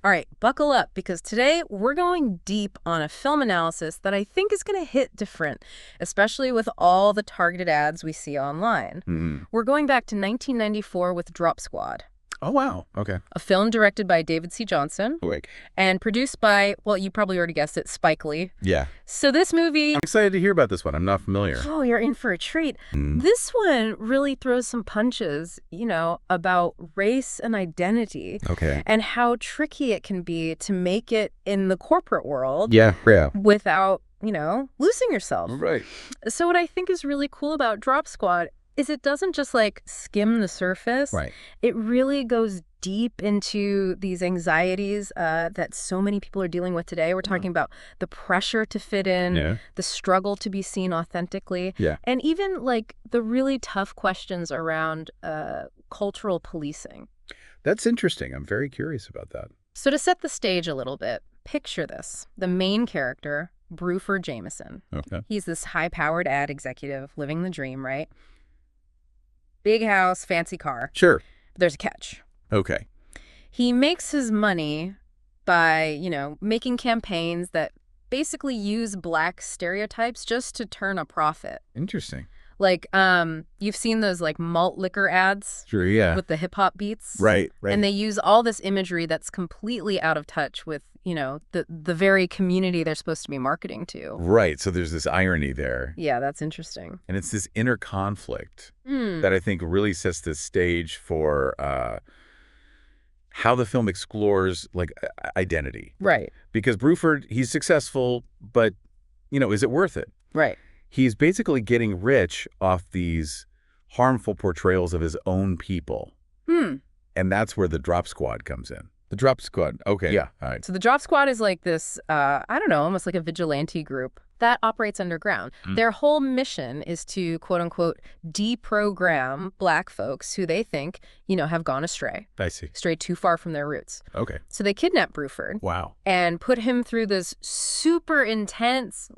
All right, buckle up because today we're going deep on a film analysis that I think is going to hit different, especially with all the targeted ads we see online. We're going back to 1994 with Drop Squad. Oh, wow. Okay. A film directed by David C. Johnson. Wait. And produced by, well, you probably already guessed it, Spike Lee. Yeah. So this movie... I'm excited to hear about this one. I'm not familiar. Oh, you're in for a treat. This one really throws some punches, about race and identity. Okay. And how tricky it can be to make it in the corporate world. Yeah. Without, losing yourself. Right. So what I think is really cool about Drop Squad is it doesn't just skim the surface. Right. It really goes deep into these anxieties that so many people are dealing with today. We're talking about the pressure to fit in, the struggle to be seen authentically, and even the really tough questions around cultural policing. That's interesting. I'm very curious about that. So to set the stage a little bit, picture this. The main character, Bruford Jameson. Okay. He's this high-powered ad executive living the dream, right? Big house, fancy car. Sure. But there's a catch. Okay. He makes his money by, making campaigns that basically use Black stereotypes just to turn a profit. Interesting. You've seen those malt liquor ads? Sure, yeah. With the hip hop beats? Right. And they use all this imagery that's completely out of touch with, the very community they're supposed to be marketing to. Right. So there's this irony there. Yeah, that's interesting. And it's this inner conflict that I think really sets the stage for how the film explores identity. Right. Because Bruford, he's successful, but, is it worth it? Right. He's basically getting rich off these harmful portrayals of his own people. And that's where the Drop Squad comes in. The Drop Squad. Okay. Yeah. All right. So the Drop Squad is this, almost like a vigilante group that operates underground. Their whole mission is to, quote unquote, deprogram Black folks who they think, have gone astray. I see. Strayed too far from their roots. Okay. So they kidnap Bruford. Wow. And put him through this super intense,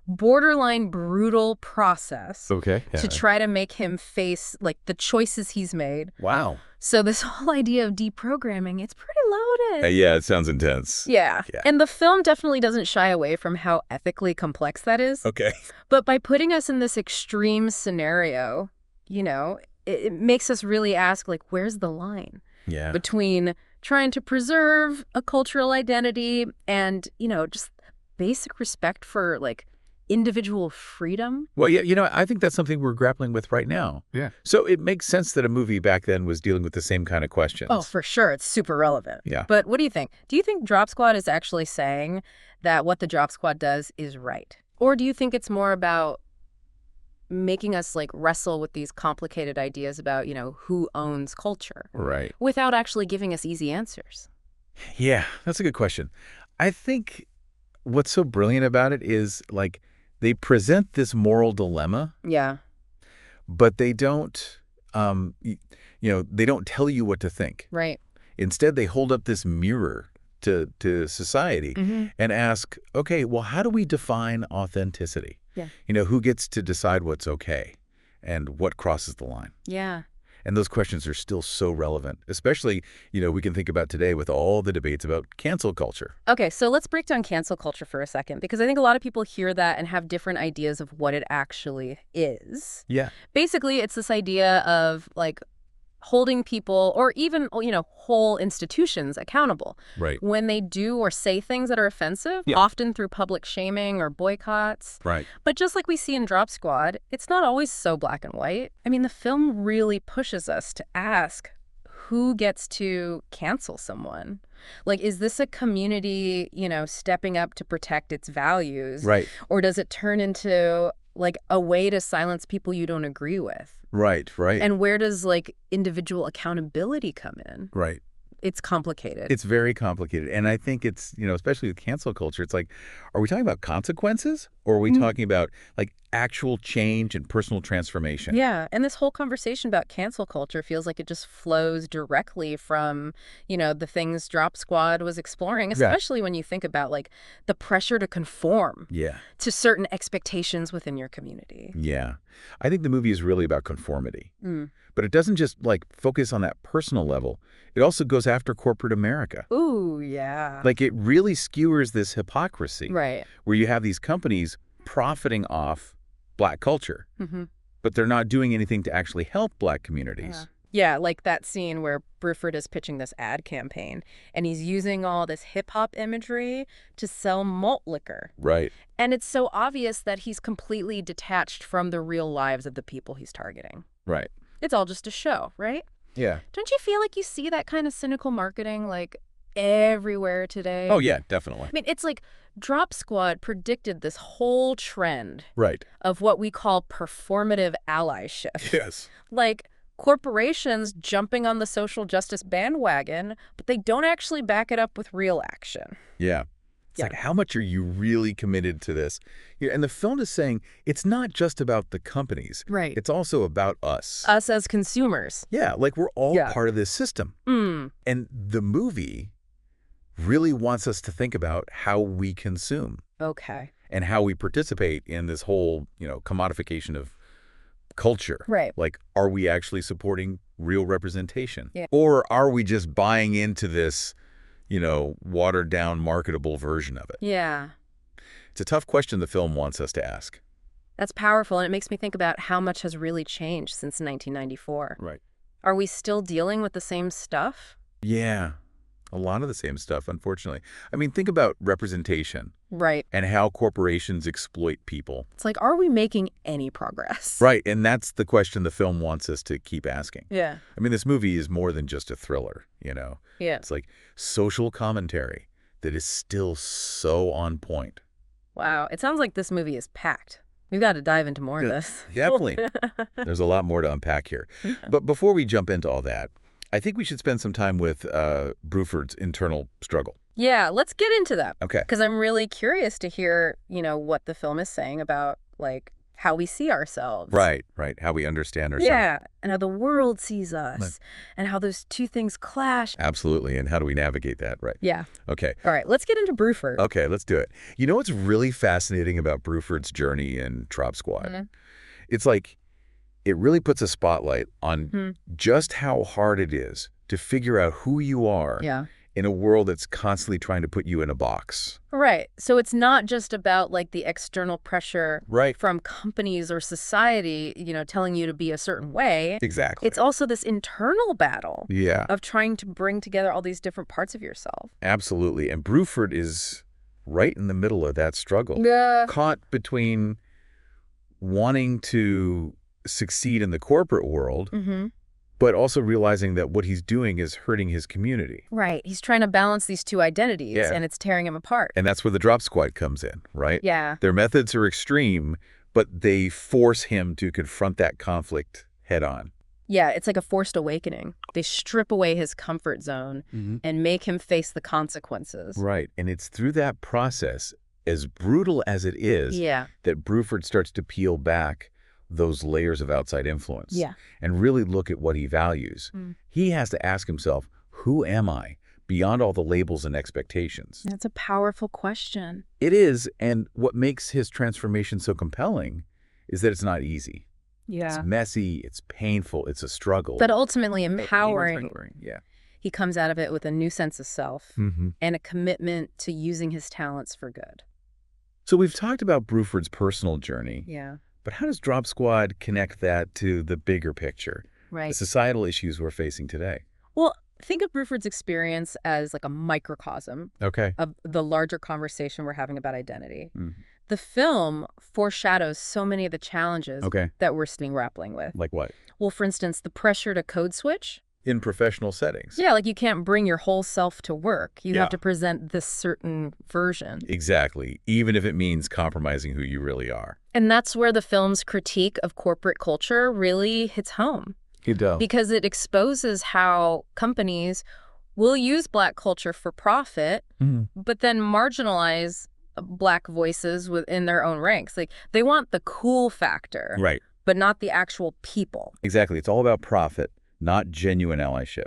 borderline brutal process. Okay. Yeah. To try to make him face the choices he's made. Wow. So this whole idea of deprogramming, it's pretty loaded. Yeah, it sounds intense. Yeah. And the film definitely doesn't shy away from how ethically complex that is. Okay. But by putting us in this extreme scenario, it makes us really ask, where's the line? Yeah. Between trying to preserve a cultural identity and, just basic respect for, individual freedom. Well, yeah, I think that's something we're grappling with right now. Yeah. So it makes sense that a movie back then was dealing with the same kind of questions. Oh, for sure. It's super relevant. Yeah. But what do you think? Do you think Drop Squad is actually saying that what the Drop Squad does is right? Or do you think it's more about making us wrestle with these complicated ideas about, who owns culture? Right. Without actually giving us easy answers? Yeah, that's a good question. I think what's so brilliant about it is they present this moral dilemma. Yeah. But they don't, they don't tell you what to think. Right. Instead, they hold up this mirror to society and ask, okay, well, how do we define authenticity? Yeah. Who gets to decide what's okay and what crosses the line? Yeah. And those questions are still so relevant, especially, we can think about today with all the debates about cancel culture. Okay, so let's break down cancel culture for a second, because I think a lot of people hear that and have different ideas of what it actually is. Yeah. Basically, it's this idea of holding people or even, whole institutions accountable. Right. When they do or say things that are offensive, often through public shaming or boycotts. Right. But just like we see in Drop Squad, it's not always so black and white. I mean, the film really pushes us to ask who gets to cancel someone. Is this a community, stepping up to protect its values? Right. Or does it turn into a way to silence people you don't agree with? Right. And where does individual accountability come in? Right. It's complicated. It's very complicated. And I think it's, especially with cancel culture, it's are we talking about consequences or are we talking about actual change and personal transformation? Yeah. And this whole conversation about cancel culture feels like it just flows directly from, the things Drop Squad was exploring, especially when you think about the pressure to conform to certain expectations within your community. Yeah. I think the movie is really about conformity. But it doesn't just, like, focus on that personal level. It also goes after corporate America. Ooh, yeah. Like, it really skewers this hypocrisy. Right. Where you have these companies profiting off Black culture, but they're not doing anything to actually help Black communities. Yeah, like that scene where Bruford is pitching this ad campaign, and he's using all this hip-hop imagery to sell malt liquor. Right. And it's so obvious that he's completely detached from the real lives of the people he's targeting. Right. It's all just a show, right? Yeah. Don't you feel like you see that kind of cynical marketing, like, everywhere today? Oh, yeah, definitely. I mean, it's like Drop Squad predicted this whole trend Right. of what we call performative allyship. Yes. Like, corporations jumping on the social justice bandwagon, but they don't actually back it up with real action. Yeah. It's like, how much are you really committed to this? Yeah, and the film is saying it's not just about the companies. Right. It's also about us. Us as consumers. Yeah, like we're all part of this system. And the movie really wants us to think about how we consume. Okay. And how we participate in this whole, commodification of culture. Right. Like, are we actually supporting real representation? Yeah. Or are we just buying into this, watered down, marketable version of it? Yeah. It's a tough question the film wants us to ask. That's powerful, and it makes me think about how much has really changed since 1994. Right. Are we still dealing with the same stuff? Yeah. A lot of the same stuff, unfortunately. I mean, think about representation. Right. And how corporations exploit people. It's like, are we making any progress? Right, and that's the question the film wants us to keep asking. Yeah. I mean, this movie is more than just a thriller, Yeah. It's like social commentary that is still so on point. Wow. It sounds like this movie is packed. We've got to dive into more of this. Definitely. There's a lot more to unpack here. But before we jump into all that, I think we should spend some time with Bruford's internal struggle. Yeah, let's get into that. Okay. Because I'm really curious to hear, what the film is saying about, like, how we see ourselves. Right. How we understand ourselves. Yeah, and how the world sees us, and how those two things clash. Absolutely, and how do we navigate that, right? Yeah. Okay. All right, let's get into Bruford. Okay, let's do it. You know what's really fascinating about Bruford's journey in Drop Squad? It's like, it really puts a spotlight on just how hard it is to figure out who you are in a world that's constantly trying to put you in a box. Right. So it's not just about, like, the external pressure from companies or society, telling you to be a certain way. Exactly. It's also this internal battle of trying to bring together all these different parts of yourself. Absolutely. And Bruford is right in the middle of that struggle. Yeah. Caught between wanting to succeed in the corporate world, but also realizing that what he's doing is hurting his community. Right. He's trying to balance these two identities, and it's tearing him apart. And that's where the Drop Squad comes in, right? Yeah. Their methods are extreme, but they force him to confront that conflict head on. Yeah, it's like a forced awakening. They strip away his comfort zone and make him face the consequences. Right. And it's through that process, as brutal as it is, that Bruford starts to peel back those layers of outside influence and really look at what he values. He has to ask himself, who am I beyond all the labels and expectations? That's a powerful question. It is, and what makes his transformation so compelling is that it's not easy. Yeah. It's messy, it's painful, it's a struggle. But ultimately empowering. Yeah. He comes out of it with a new sense of self and a commitment to using his talents for good. So we've talked about Bruford's personal journey. Yeah. But how does Drop Squad connect that to the bigger picture? Right. The societal issues we're facing today? Well, think of Bruford's experience as like a microcosm of the larger conversation we're having about identity. The film foreshadows so many of the challenges that we're still grappling with. Like what? Well, for instance, the pressure to code switch. In professional settings. Yeah, like you can't bring your whole self to work. You have to present this certain version. Exactly, even if it means compromising who you really are. And that's where the film's critique of corporate culture really hits home. It does. Because it exposes how companies will use Black culture for profit, but then marginalize Black voices within their own ranks. Like, they want the cool factor, right, but not the actual people. Exactly. It's all about profit, not genuine allyship.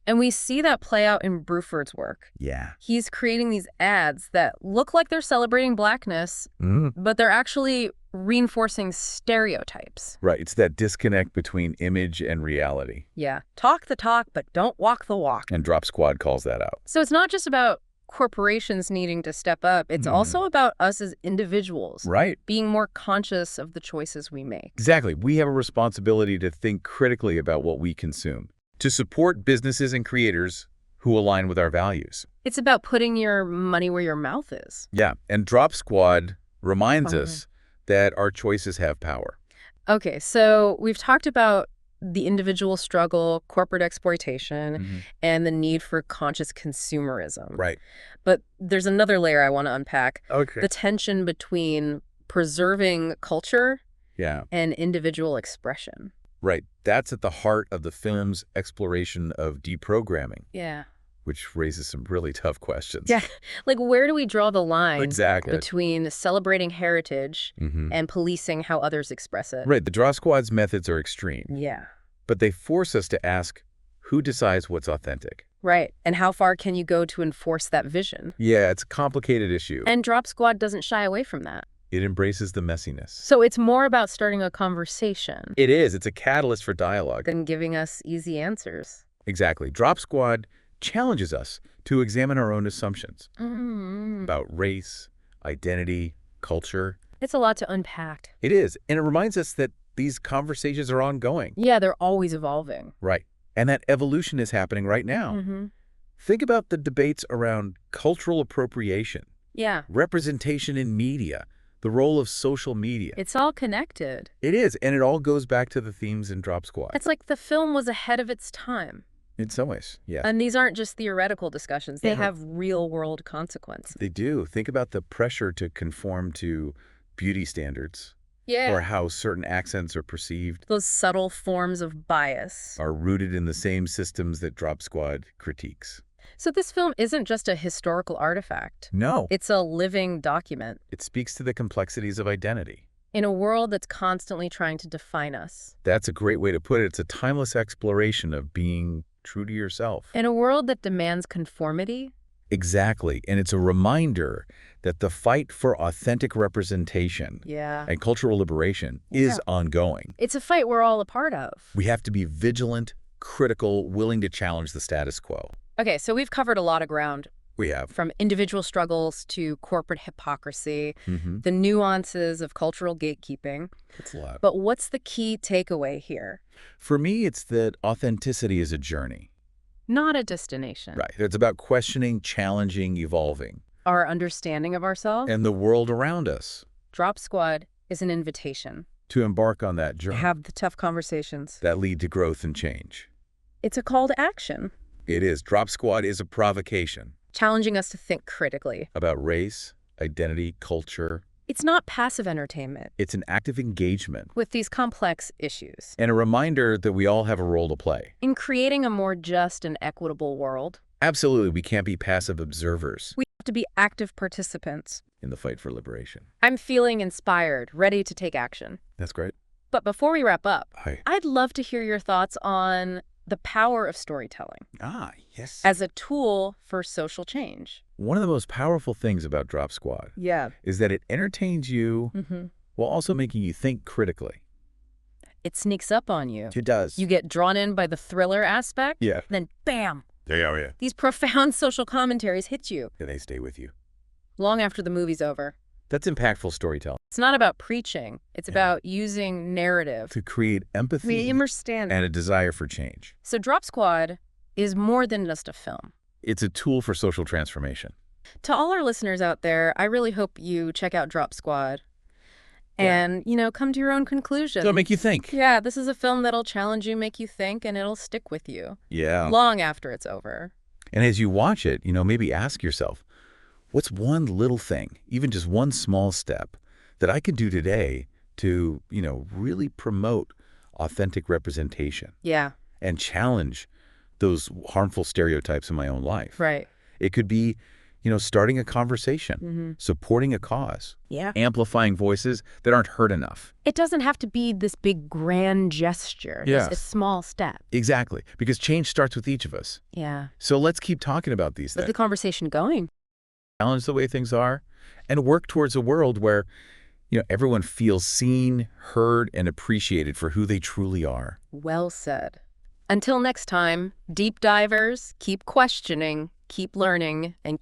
And we see that play out in Bruford's work. Yeah. He's creating these ads that look like they're celebrating Blackness, but they're actually reinforcing stereotypes. Right. It's that disconnect between image and reality. Yeah. Talk the talk, but don't walk the walk. And Drop Squad calls that out. So it's not just about corporations needing to step up. It's also about us as individuals. Right. Being more conscious of the choices we make. Exactly. We have a responsibility to think critically about what we consume, to support businesses and creators who align with our values. It's about putting your money where your mouth is. Yeah. And Drop Squad reminds us that our choices have power. Okay, so we've talked about the individual struggle, corporate exploitation, and the need for conscious consumerism. Right. But there's another layer I want to unpack. Okay. The tension between preserving culture Yeah. and individual expression. Right. That's at the heart of the film's exploration of deprogramming. Yeah. Which raises some really tough questions. Yeah. Like, where do we draw the line between celebrating heritage and policing how others express it? Right. The Drop Squad's methods are extreme. Yeah. But they force us to ask, who decides what's authentic? Right. And how far can you go to enforce that vision? Yeah, it's a complicated issue. And Drop Squad doesn't shy away from that. It embraces the messiness. So it's more about starting a conversation. It is. It's a catalyst for dialogue. Than giving us easy answers. Exactly. Drop Squad challenges us to examine our own assumptions about race, identity, culture. It's a lot to unpack. It is. And it reminds us that these conversations are ongoing. Yeah, they're always evolving. Right. And that evolution is happening right now. Think about the debates around cultural appropriation. Yeah. Representation in media. The role of social media. It's all connected. It is. And it all goes back to the themes in Drop Squad. It's like the film was ahead of its time. In some ways, yes. And these aren't just theoretical discussions. They have real-world consequence. They do. Think about the pressure to conform to beauty standards. Yeah. Or how certain accents are perceived. Those subtle forms of bias. Are rooted in the same systems that Drop Squad critiques. So this film isn't just a historical artifact. No. It's a living document. It speaks to the complexities of identity. In a world that's constantly trying to define us. That's a great way to put it. It's a timeless exploration of being true to yourself. In a world that demands conformity? Exactly. And it's a reminder that the fight for authentic representation and cultural liberation is ongoing. It's a fight we're all a part of. We have to be vigilant, critical, willing to challenge the status quo. Okay, so we've covered a lot of ground. We have. From individual struggles to corporate hypocrisy, the nuances of cultural gatekeeping. That's a lot. But what's the key takeaway here? For me, it's that authenticity is a journey. Not a destination. Right. It's about questioning, challenging, evolving. Our understanding of ourselves. And the world around us. Drop Squad is an invitation. To embark on that journey. Have the tough conversations. That lead to growth and change. It's a call to action. It is. Drop Squad is a provocation. Challenging us to think critically. About race, identity, culture. It's not passive entertainment. It's an active engagement. With these complex issues. And a reminder that we all have a role to play. In creating a more just and equitable world. Absolutely. We can't be passive observers. We have to be active participants. In the fight for liberation. I'm feeling inspired, ready to take action. That's great. But before we wrap up, Hi. I'd love to hear your thoughts on the power of storytelling. Ah, yes. As a tool for social change. One of the most powerful things about Drop Squad is that it entertains you while also making you think critically. It sneaks up on you. It does. You get drawn in by the thriller aspect. Yeah. Then bam. Yeah. These profound social commentaries hit you. And they stay with you. Long after the movie's over. That's impactful storytelling. It's not about preaching. It's about using narrative. To create empathy and a desire for change. So Drop Squad is more than just a film. It's a tool for social transformation. To all our listeners out there, I really hope you check out Drop Squad and, come to your own conclusion. It'll make you think. Yeah, this is a film that'll challenge you, make you think, and it'll stick with you. Yeah. Long after it's over. And as you watch it, maybe ask yourself, what's one little thing, even just one small step, that I could do today to, really promote authentic representation? Yeah. And challenge those harmful stereotypes in my own life. Right. It could be, starting a conversation, supporting a cause, amplifying voices that aren't heard enough. It doesn't have to be this big grand gesture. Yes. It's a small step. Exactly. Because change starts with each of us. Yeah. So let's keep talking about these things. Keep the conversation going. Challenge the way things are and work towards a world where, everyone feels seen, heard, and appreciated for who they truly are. Well said. Until next time, deep divers, keep questioning, keep learning, and